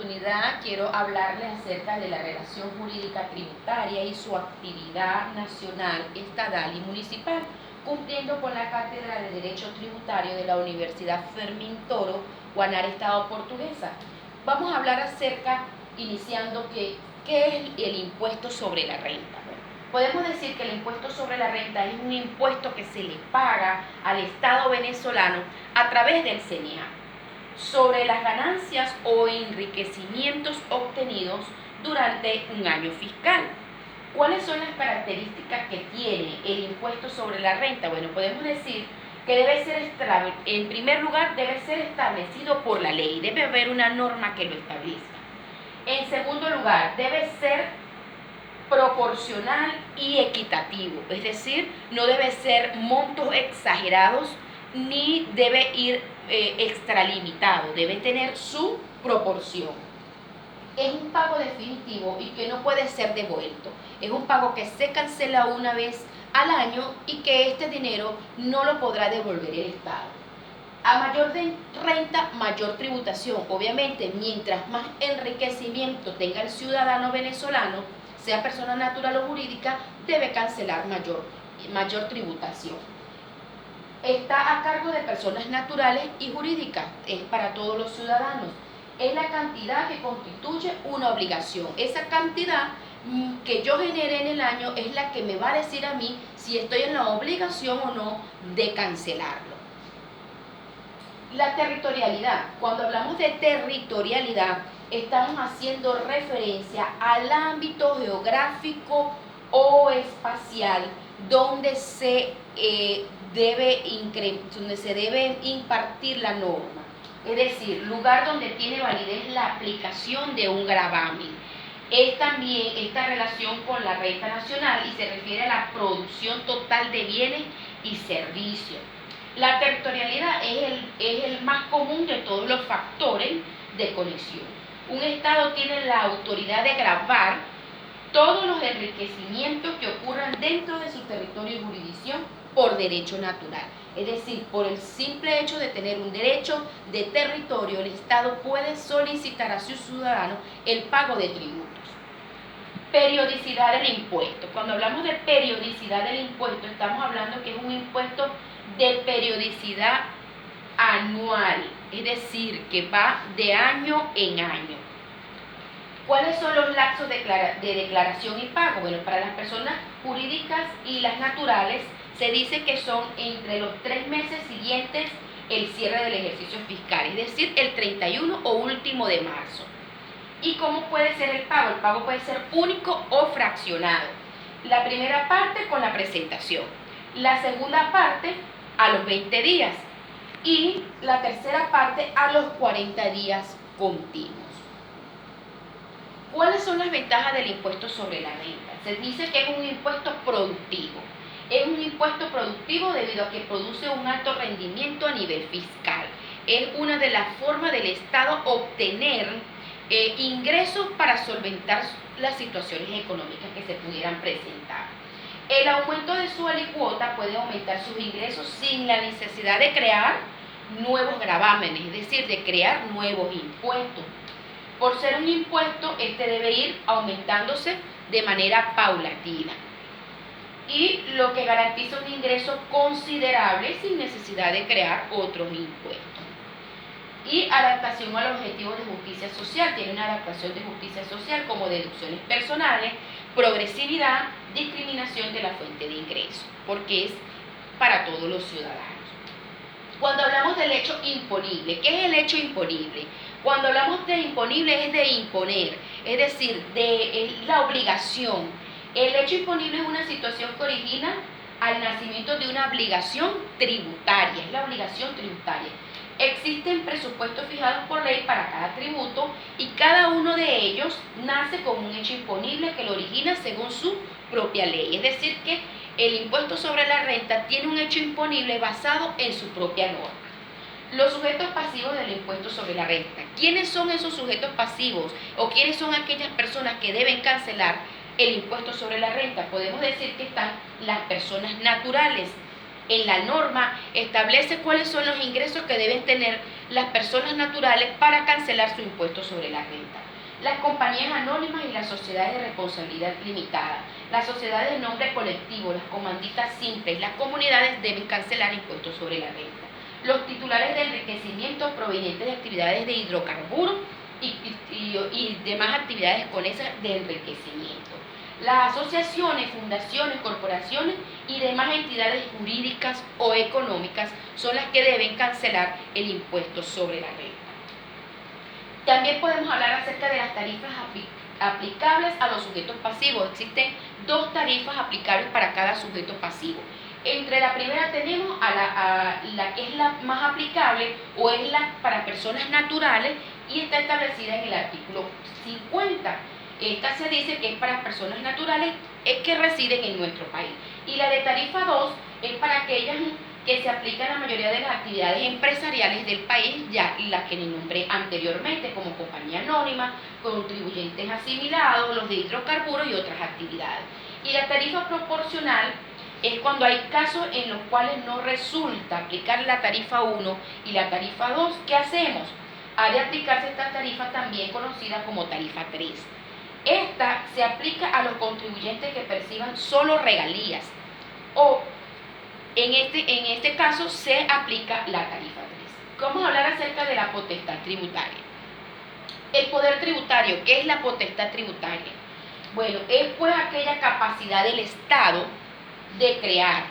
oportunidad quiero hablarles acerca de la relación jurídica tributaria y su actividad nacional, estatal y municipal, cumpliendo con la Cátedra de Derecho Tributario de la Universidad Fermín Toro, Guanare, Estado Portuguesa. Vamos a hablar acerca, iniciando, qué es el impuesto sobre la renta. Podemos decir que el impuesto sobre la renta es un impuesto que se le paga al Estado venezolano a través del CENIAF sobre las ganancias o enriquecimientos obtenidos durante un año fiscal. ¿Cuáles son las características que tiene el impuesto sobre la renta? Bueno, podemos decir que debe ser, en primer lugar, debe ser establecido por la ley, debe haber una norma que lo establezca. En segundo lugar, debe ser proporcional y equitativo, es decir, no debe ser montos exagerados ni debe ir extralimitado, debe tener su proporción. Es un pago definitivo y que no puede ser devuelto. Es un pago que se cancela una vez al año y que este dinero no lo podrá devolver el Estado. A mayor renta, mayor tributación. Obviamente, mientras más enriquecimiento tenga el ciudadano venezolano, sea persona natural o jurídica, debe cancelar mayor tributación. Está a cargo de personas naturales y jurídicas, es para todos los ciudadanos. Es la cantidad que constituye una obligación. Esa cantidad que yo genere en el año es la que me va a decir a mí si estoy en la obligación o no de cancelarlo. La territorialidad. Cuando hablamos de territorialidad, estamos haciendo referencia al ámbito geográfico o espacial donde se debe impartir la norma. Es decir, lugar donde tiene validez la aplicación de un gravamen. Es también esta relación con la renta nacional y se refiere a la producción total de bienes y servicios. La territorialidad es el más común de todos los factores de conexión. Un Estado tiene la autoridad de gravar todos los enriquecimientos que ocurran dentro de su territorio y jurisdicción por derecho natural. Es decir, por el simple hecho de tener un derecho de territorio, el Estado puede solicitar a sus ciudadanos el pago de tributos. Periodicidad del impuesto. Cuando hablamos de periodicidad del impuesto, estamos hablando que es un impuesto de periodicidad anual, es decir, que va de año en año. ¿Cuáles son los lapsos de declaración y pago? Bueno, para las personas jurídicas y las naturales se dice que son entre los 3 meses siguientes el cierre del ejercicio fiscal, es decir, el 31 o último de marzo. ¿Y cómo puede ser el pago? El pago puede ser único o fraccionado. La primera parte con la presentación, la segunda parte a los 20 días y la tercera parte a los 40 días continuos. ¿Cuáles son las ventajas del impuesto sobre la renta? Se dice que es un impuesto productivo. Es un impuesto productivo debido a que produce un alto rendimiento a nivel fiscal. Es una de las formas del Estado obtener ingresos para solventar las situaciones económicas que se pudieran presentar. El aumento de su alicuota puede aumentar sus ingresos sin la necesidad de crear nuevos gravámenes, es decir, de crear nuevos impuestos. Por ser un impuesto, este debe ir aumentándose de manera paulatina y lo que garantiza un ingreso considerable sin necesidad de crear otros impuestos. Y adaptación a los objetivos de justicia social. Tiene una adaptación de justicia social como deducciones personales, progresividad, discriminación de la fuente de ingreso, porque es para todos los ciudadanos. Cuando hablamos del hecho imponible, ¿qué es el hecho imponible? Cuando hablamos de imponible es de imponer, es decir, de la obligación. El hecho imponible es una situación que origina al nacimiento de una obligación tributaria, es la obligación tributaria. Existen presupuestos fijados por ley para cada tributo y cada uno de ellos nace con un hecho imponible que lo origina según su propia ley. Es decir, que el impuesto sobre la renta tiene un hecho imponible basado en su propia norma. Los sujetos pasivos del impuesto sobre la renta. ¿Quiénes son esos sujetos pasivos o quiénes son aquellas personas que deben cancelar el impuesto sobre la renta? Podemos decir que están las personas naturales, En la norma establece cuáles son los ingresos que deben tener las personas naturales para cancelar su impuesto sobre la renta. Las compañías anónimas y las sociedades de responsabilidad limitada, las sociedades de nombre colectivo, las comanditas simples, las comunidades deben cancelar impuestos sobre la renta. Los titulares de enriquecimiento provenientes de actividades de hidrocarburos y demás actividades con esas de enriquecimiento. Las asociaciones, fundaciones, corporaciones y demás entidades jurídicas o económicas son las que deben cancelar el impuesto sobre la renta. También podemos hablar acerca de las tarifas aplicables a los sujetos pasivos. Existen 2 tarifas aplicables para cada sujeto pasivo. Entre la primera tenemos a la que es la más aplicable o es la para personas naturales y está establecida en el artículo 50. Esta se dice que es para personas naturales que residen en nuestro país. Y la de tarifa 2 es para aquellas que se aplican a la mayoría de las actividades empresariales del país, ya las que nombré anteriormente, como compañía anónima, contribuyentes asimilados, los de hidrocarburos y otras actividades. Y la tarifa proporcional es cuando hay casos en los cuales no resulta aplicar la tarifa 1 y la tarifa 2. ¿Qué hacemos? Ha de aplicarse esta tarifa también conocida como tarifa 3. Esta se aplica a los contribuyentes que perciban solo regalías o en este caso se aplica la tarifa 3. Vamos a hablar acerca de la potestad tributaria. El poder tributario, ¿qué es la potestad tributaria? Bueno, es pues aquella capacidad del Estado de crear,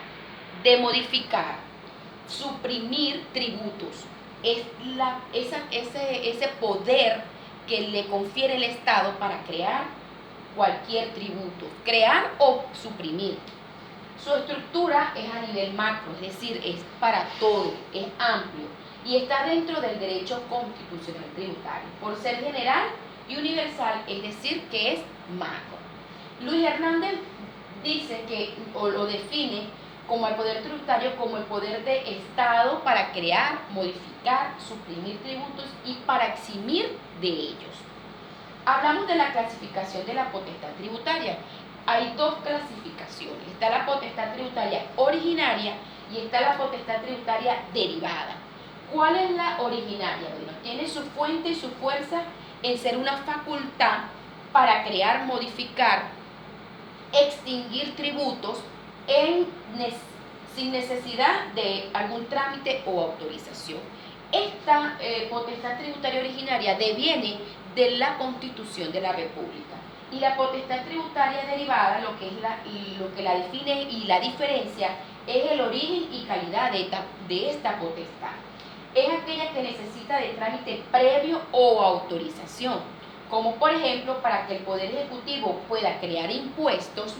de modificar, suprimir tributos. Es ese poder que le confiere el Estado para crear cualquier tributo, crear o suprimir. Su estructura es a nivel macro, es decir, es para todo, es amplio y está dentro del derecho constitucional tributario, por ser general y universal, es decir, que es macro. Luis Hernández dice que, o lo define como el poder tributario como el poder de Estado para crear, modificar, suprimir tributos y para eximir de ellos. Hablamos de la clasificación de la potestad tributaria. Hay 2 clasificaciones. Está la potestad tributaria originaria y está la potestad tributaria derivada. ¿Cuál es la originaria? Bueno, tiene su fuente y su fuerza en ser una facultad para crear, modificar, extinguir tributos sin necesidad de algún trámite o autorización. Esta potestad tributaria originaria deviene de la Constitución de la República. Y la potestad tributaria derivada, lo que la define y la diferencia, es el origen y calidad de esta potestad. Es aquella que necesita de trámite previo o autorización, como por ejemplo, para que el Poder Ejecutivo pueda crear impuestos,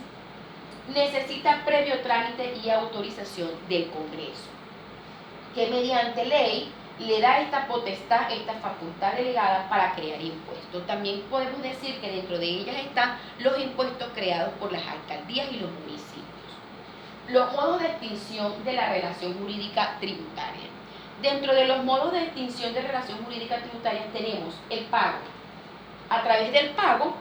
necesita previo trámite y autorización del Congreso, que mediante ley le da esta potestad, esta facultad delegada para crear impuestos. También podemos decir que dentro de ellas están los impuestos creados por las alcaldías y los municipios. Los modos de extinción de la relación jurídica tributaria. Dentro de los modos de extinción de relación jurídica tributaria tenemos el pago. A través del pago,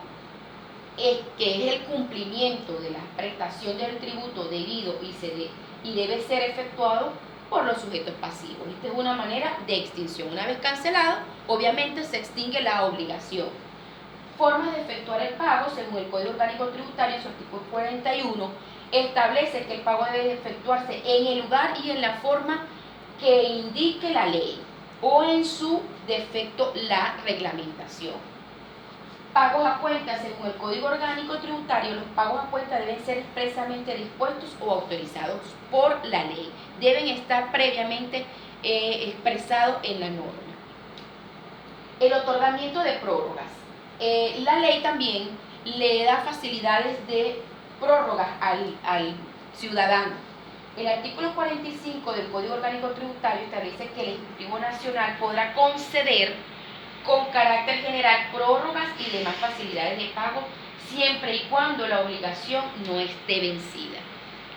que es el cumplimiento de la prestación del tributo debido y debe ser efectuado por los sujetos pasivos. Esta es una manera de extinción. Una vez cancelado, obviamente se extingue la obligación. Formas de efectuar el pago, según el Código Orgánico Tributario, su artículo 41, establece que el pago debe efectuarse en el lugar y en la forma que indique la ley o en su defecto la reglamentación. Pagos a cuenta, según el Código Orgánico Tributario, los pagos a cuenta deben ser expresamente dispuestos o autorizados por la ley. Deben estar previamente expresados en la norma. El otorgamiento de prórrogas. La ley también le da facilidades de prórrogas al ciudadano. El artículo 45 del Código Orgánico Tributario establece que el Ejecutivo Nacional podrá conceder con carácter general prórrogas y demás facilidades de pago siempre y cuando la obligación no esté vencida.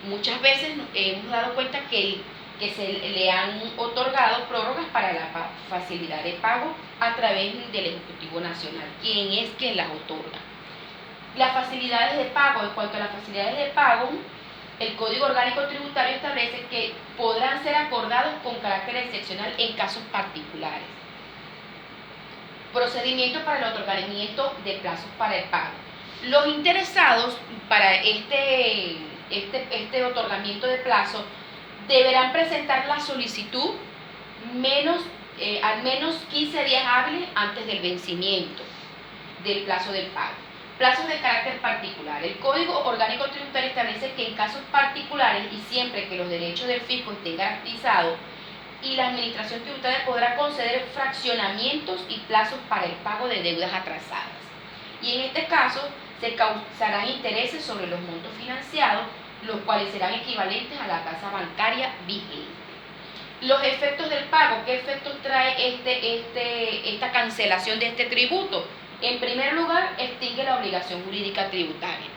Muchas veces hemos dado cuenta que se le han otorgado prórrogas para la facilidad de pago a través del Ejecutivo Nacional, quien es quien las otorga. Las facilidades de pago, en cuanto a las facilidades de pago, El Código Orgánico Tributario establece que podrán ser acordados con carácter excepcional en casos particulares. Procedimiento para el otorgamiento de plazos para el pago. Los interesados para este otorgamiento de plazo deberán presentar la solicitud al menos 15 días hábiles antes del vencimiento del plazo del pago. Plazos de carácter particular. El Código Orgánico Tributario establece que en casos particulares y siempre que los derechos del fisco estén garantizados, y la Administración Tributaria podrá conceder fraccionamientos y plazos para el pago de deudas atrasadas. Y en este caso se causarán intereses sobre los montos financiados, los cuales serán equivalentes a la tasa bancaria vigente. Los efectos del pago. ¿Qué efectos trae esta cancelación de este tributo? En primer lugar, extingue la obligación jurídica tributaria.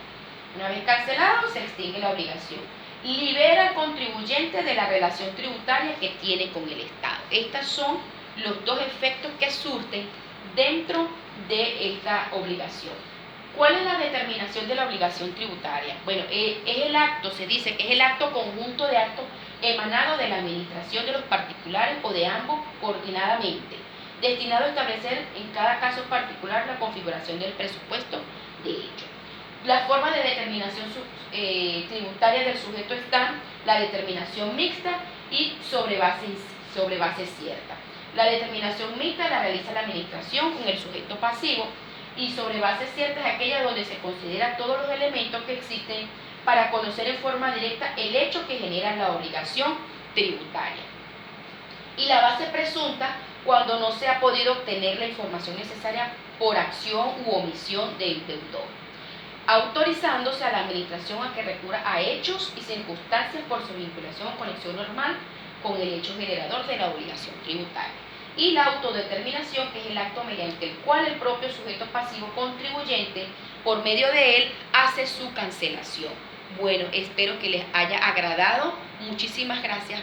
Una vez cancelado, se extingue la obligación. Libera al contribuyente de la relación tributaria que tiene con el Estado. Estos son los dos efectos que surten dentro de esta obligación. ¿Cuál es la determinación de la obligación tributaria? Bueno, se dice que es el acto conjunto de actos emanado de la administración de los particulares o de ambos coordinadamente, destinado a establecer en cada caso particular la configuración del presupuesto de hecho. Las formas de determinación tributaria del sujeto están la determinación mixta y sobre base cierta. La determinación mixta la realiza la administración con el sujeto pasivo, y sobre base cierta es aquella donde se considera todos los elementos que existen para conocer en forma directa el hecho que genera la obligación tributaria. Y la base presunta cuando no se ha podido obtener la información necesaria por acción u omisión del deudor, autorizándose a la administración a que recurra a hechos y circunstancias por su vinculación o conexión normal con el hecho generador de la obligación tributaria. Y la autodeterminación, que es el acto mediante el cual el propio sujeto pasivo contribuyente, por medio de él, hace su cancelación. Bueno, espero que les haya agradado. Muchísimas gracias